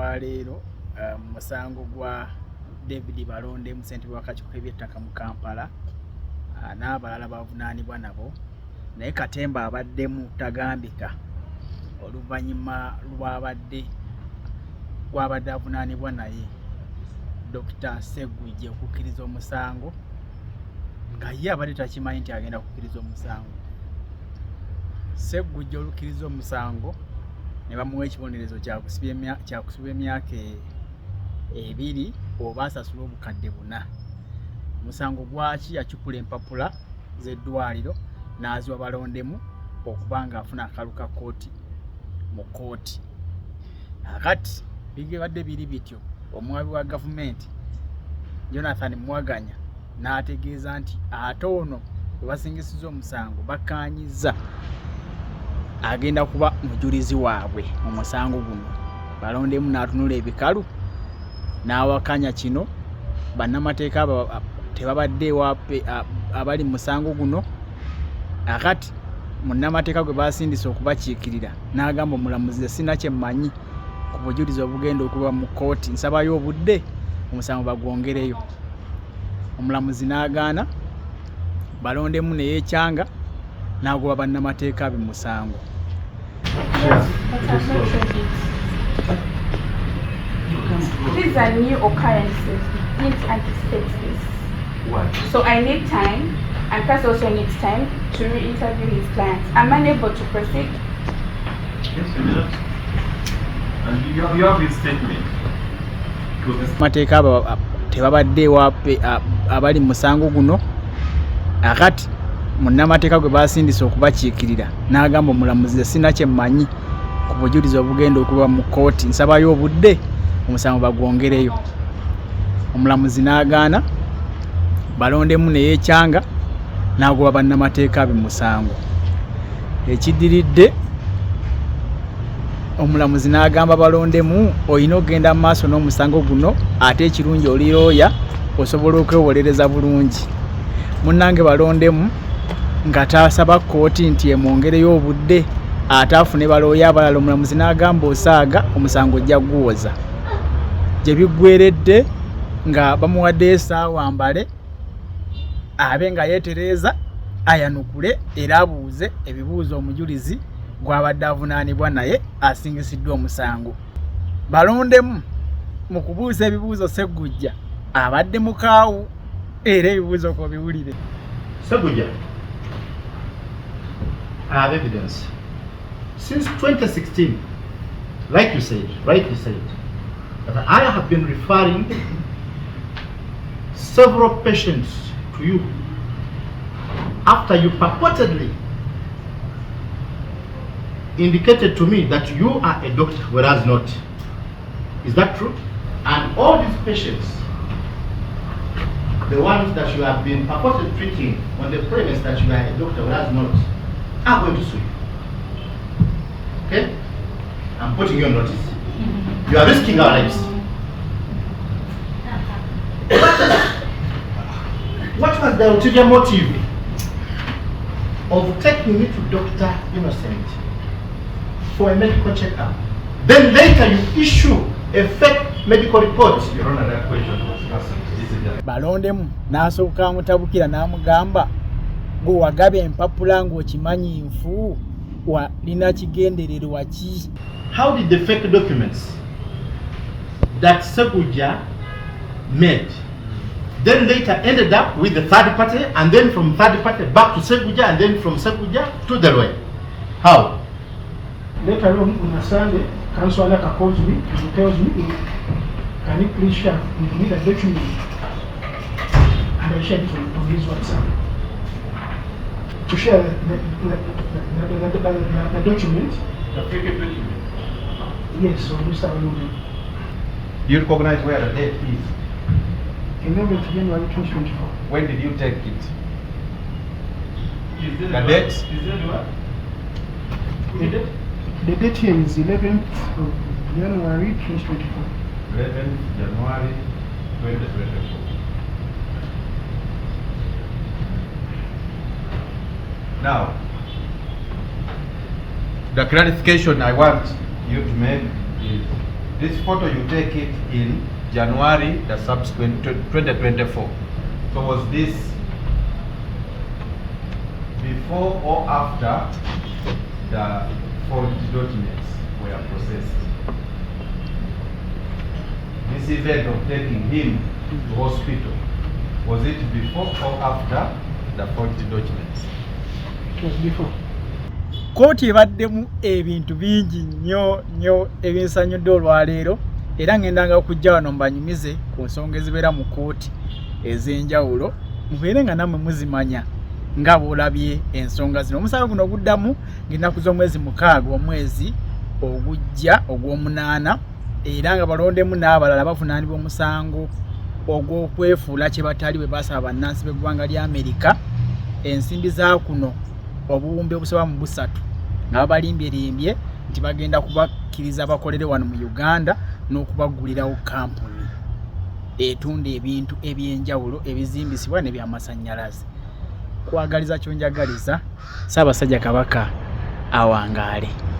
olwaleero musango gwa David Balonde mu ssentebe w'akakiiko k'eby'ettaka mu Kampala n'abalala bavunaanibwa nabo, naye Katemba abaddemu tagambika oluvannyuma gw'abadde avunaanibwa naye Dr. Sseggujja okukkiriza omusango nga ye abadde takimanyi nti agenda kukkiriza omusango. Sseggujja olukkiriza omusango ne bamuwa ekibonerezo kyakusibwa emyaka 2 oba asasula obukadde 4. Omusango gwaki yacupula empapula z'eddwaliro n'aziwa Balondemu okuba ng'afuna akalulu ka kkooti mu kkooti. Kakati bibadde biri bityo, omuwabi wa gavumenti Jonathan Mwaganya n'ategeeza nti ate ono we basingisiza omusango bakkaanyizza agenda kuba mujulizi waabwe mu musango guno. Balondemu n'atunula ebikalu n'awakanya kino. Bannamateeka tebabadde abali mu musango guno. Akati munnamateeka gwe basindise okubakiikirira n'agamba omulamuzi sina kye mmanyi ku bujulizi obugenda okuba mu kkooti, nsabayo obudde omusango bagwongereyo. Omulamuzi n'agaana. Balondemu ne yeekyanga n'agoba bannamateeka be musango. These are new occurrences. We didn't anticipate this. What? So I need time, and Press also needs time to re-interview his clients. I'm unable to proceed. Yes, you will. And you have his statement. Mateeka tebabadde abali mu musango guno. Akati munnamateeka gwe basindise okubakiikirira n'agamba omulamuzi sina kye mmanyi ku bujulizi obugenda okuba mu kkooti, nsabayo obudde omusango bagwongereyo. Omulamuzi n'agaana. Balondemu ne yeekyanga n'agoba bannamateeka be musango. Ekiddiridde omulamuzi n'agamba Balondemu, olina okugenda mu maaso n'omusango guno, ate ekirungi oli looya osobola okwewolereza bulungi. Munnange Balondemu nga taasaba kkooti nti emwongereyo obudde ate afune balooya abalala, omulamuzi n'agamba osaaga omusango ojja guwoza. Gye biggweredde nga bamuwadde essaawa mbale abe nga yeetereeza ayanukule era abuuze ebibuuzo omujulizi gw'abadde avunaanibwa naye asingisiddwa omusango. Balondemu mu kubuuza ebibuuzo Sseggujja abadde mukaawu era ebibuuzo ko biwulire. Sseggujja, I have evidence. Since 2016, like you said, rightly said, that I have been referring several patients to you after you purportedly indicated to me that you are a doctor, whereas not. Is that true? And all these patients, the ones that you have been purportedly treating on the premise that you are a doctor, whereas not, are going to sue you. Okay? I'm putting you on notice. You are risking our lives. What was the ulterior motive of taking me to Dr. Innocent for a medical checkup? Then later you issue a fake medical report. Your Honor, that question was asked. Balondemu n'asooka amutabukira n'amugamba gwe wagabye empapula ng'okimanyi nfu walina kigendererwa ki? How did the fake documents that Sseggujja made then later ended up with the third party, and then from third party back to Sseggujja, and then from Sseggujja to the lawyer? How? Later on a Sunday, Councillor Laka calls me and tells me, can you please share with me the document? And I shared it on his WhatsApp. To share the document. The fake document. Yes, so Mr. Balonde. Do you recognize where the date is? 11th January 2024. When did you take it? The date? Is that what? The date here is 11th of January 2024. 11th January 2024. Now, the clarification I want you to make is This photo you take it in January the subsequent 2024. So was this before or after the forged documents were processed? This event of taking him to hospital, was it before or after the forged documents? It was before. Kooti ebaddemu ebintu bingi nnyo ebinsanyudde olwaleero era ngendanga okujja wano mbanyumize ku nsonga ezibeera mu kooti ez'enjawulo mubeere nga nammwe muzimanya nga bw'olabye ensonga zino. Omusango guno guddamu ng'ennaku z'omwezi 6 omwezi ogujja ogw'omunaana era nga balondemu n'abalala bavunaanibwa omusango ogw'okwefuula kye batali bwe basaba bannansi b'eggwanga lya Amerika ensimbi za kuno obuwumbi obusoba mu 3 nga babalimbye nti bagenda kubakkiriza bakolere wano mu Uganda n'okubagulirawo kampuni etunda ebintu ebyenjawulo ebizimbisibwa n'ebyamasannyalaze. Kwagaliza kyonjagaliza Ssaabasajja Kabaka awangaale.